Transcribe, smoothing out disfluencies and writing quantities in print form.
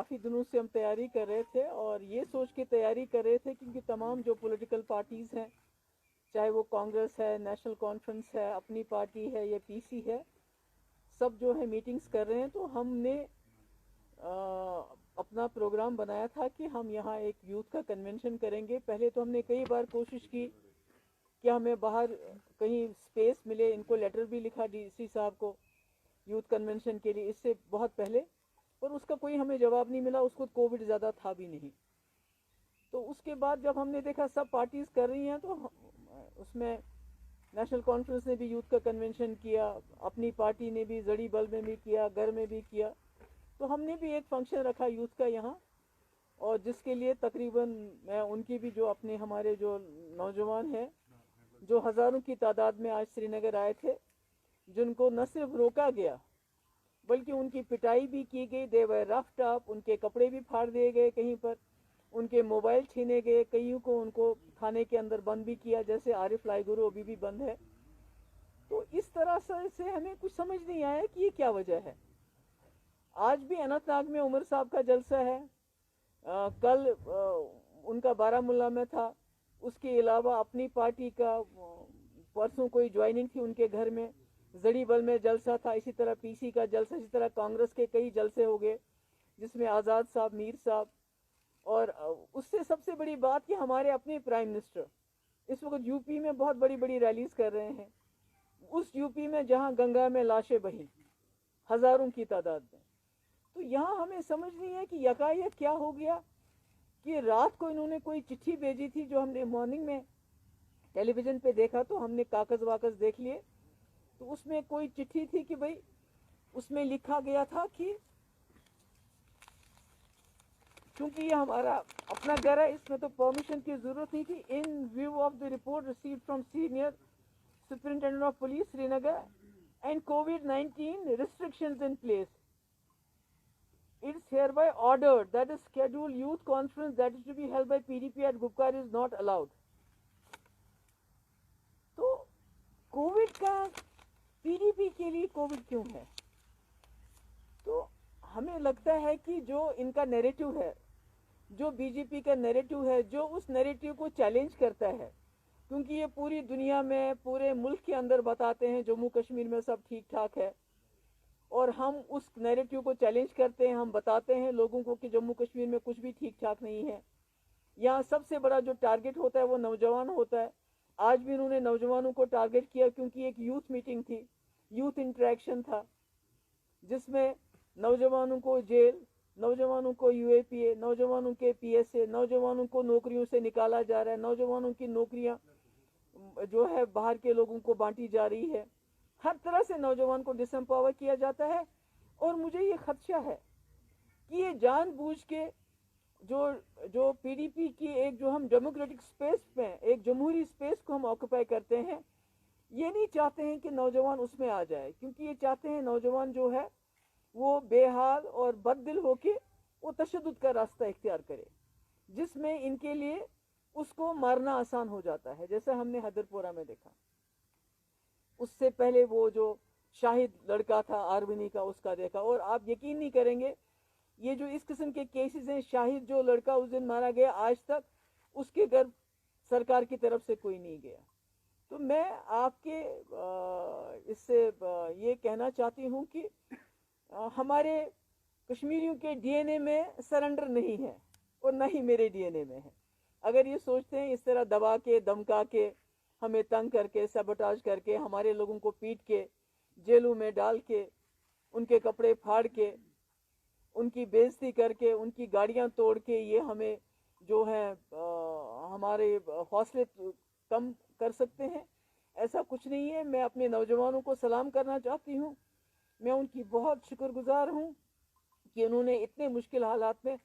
काफ़ी दिनों से हम तैयारी कर रहे थे और ये सोच के तैयारी कर रहे थे क्योंकि तमाम जो पॉलिटिकल पार्टीज़ हैं, चाहे वो कांग्रेस है, नेशनल कॉन्फ्रेंस है, अपनी पार्टी है या पीसी है, सब जो है मीटिंग्स कर रहे हैं। तो हमने अपना प्रोग्राम बनाया था कि हम यहाँ एक यूथ का कन्वेंशन करेंगे। पहले तो हमने कई बार कोशिश की कि हमें बाहर कहीं स्पेस मिले, इनको लेटर भी लिखा डीसी साहब को यूथ कन्वेंशन के लिए, इससे बहुत पहले, पर उसका कोई हमें जवाब नहीं मिला। उसको कोविड ज़्यादा था भी नहीं। तो उसके बाद जब हमने देखा सब पार्टीज कर रही हैं, तो उसमें नेशनल कॉन्फ्रेंस ने भी यूथ का कन्वेंशन किया, अपनी पार्टी ने भी जड़ी बल में भी किया, घर में भी किया। तो हमने भी एक फंक्शन रखा यूथ का यहाँ, और जिसके लिए तकरीबन मैं उनकी भी जो अपने हमारे जो नौजवान हैं, जो हज़ारों की तादाद में आज श्रीनगर आए थे, जिनको न सिर्फ रोका गया बल्कि उनकी पिटाई भी की गई। दे वर रफ्ड अप, उनके कपड़े भी फाड़ दिए गए, कहीं पर उनके मोबाइल छीने गए, कईयों को उनको थाने के अंदर बंद भी किया, जैसे आरिफ लाइगुरु अभी भी बंद है। तो इस तरह से हमें कुछ समझ नहीं आया कि ये क्या वजह है। आज भी अनंतनाग में उमर साहब का जलसा है, कल उनका बारामूला में था। उसके अलावा अपनी पार्टी का परसों कोई ज्वाइनिंग थी उनके घर में, जड़ी बल में जलसा था, इसी तरह पीसी का जलसा, इसी तरह कांग्रेस के कई जलसे हो गए जिसमें आज़ाद साहब, मीर साहब। और उससे सबसे बड़ी बात कि हमारे अपने प्राइम मिनिस्टर इस वक्त यूपी में बहुत बड़ी बड़ी रैलीज कर रहे हैं, उस यूपी में जहां गंगा में लाशें बही हज़ारों की तादाद में। तो यहाँ हमें समझ नहीं है कि यकायक क्या हो गया कि रात को इन्होंने कोई चिट्ठी भेजी थी, जो हमने मॉर्निंग में टेलीविज़न पे देखा, तो हमने कागज़ वाकज़ देख लिए। तो उसमें कोई चिट्ठी थी कि भाई, उसमें लिखा गया था कि क्योंकि ये हमारा अपना घर है, इसमें तो परमिशन की ज़रूरत नहीं थी। इन view of the report received from senior superintendent of police Srinagar and COVID-19 restrictions in place, it's hereby ordered that a scheduled youth conference that is to be held by PDP at Gupkar is not allowed. तो Covid का PDP के लिए Covid क्यों है? तो हमें लगता है कि जो इनका नैरेटिव है, जो बीजेपी का नैरेटिव है, जो उस नैरेटिव को चैलेंज करता है, क्योंकि ये पूरी दुनिया में, पूरे मुल्क के अंदर बताते हैं जम्मू कश्मीर में सब ठीक ठाक है, और हम उस नैरेटिव को चैलेंज करते हैं। हम बताते हैं लोगों को कि जम्मू कश्मीर में कुछ भी ठीक ठाक नहीं है। यहाँ सबसे बड़ा जो टारगेट होता है वो नौजवान होता है। आज भी उन्होंने नौजवानों को टारगेट किया, क्योंकि एक यूथ मीटिंग थी, यूथ इंटरेक्शन था, जिसमें नौजवानों को जेल, नौजवानों को यूएपीए, नौजवानों के पीएसए, नौजवानों को नौकरियों से निकाला जा रहा है, नौजवानों की नौकरियां जो है बाहर के लोगों को बांटी जा रही है, हर तरह से नौजवान को डिसएम्पावर किया जाता है। और मुझे ये खदशा है कि ये जानबूझ के जो पीडीपी की एक जो हम डेमोक्रेटिक स्पेस में, एक जमहूरी स्पेस को हम ऑक्यूपाई करते हैं, ये नहीं चाहते हैं कि नौजवान उसमें आ जाए, क्योंकि ये चाहते हैं नौजवान जो है वो बेहाल और बददिल होके वो तशद्दुद का रास्ता इख्तियार करे, जिसमें इनके लिए उसको मारना आसान हो जाता है, जैसा हमने हैदरपुरा में देखा। उससे पहले वो जो शाहिद लड़का था आर्मिनी का, उसका देखा। और आप यकीन नहीं करेंगे, ये जो इस किस्म के केसेस हैं, शाहिद जो लड़का उस दिन मारा गया, आज तक उसके घर सरकार की तरफ से कोई नहीं गया। तो मैं आपके इससे ये कहना चाहती हूँ कि हमारे कश्मीरियों के डीएनए में सरेंडर नहीं है, और न ही मेरे डीएनए में है। अगर ये सोचते हैं इस तरह दबा के, धमका के, हमें तंग करके, सबोटाज करके, हमारे लोगों को पीट के, जेलों में डाल के, उनके कपड़े फाड़ के, उनकी बेइज्जती करके, उनकी गाड़ियां तोड़ के ये हमें जो है हमारे हौसले कम कर सकते हैं, ऐसा कुछ नहीं है। मैं अपने नौजवानों को सलाम करना चाहती हूँ। मैं उनकी बहुत शुक्रगुजार हूँ कि उन्होंने इतने मुश्किल हालात में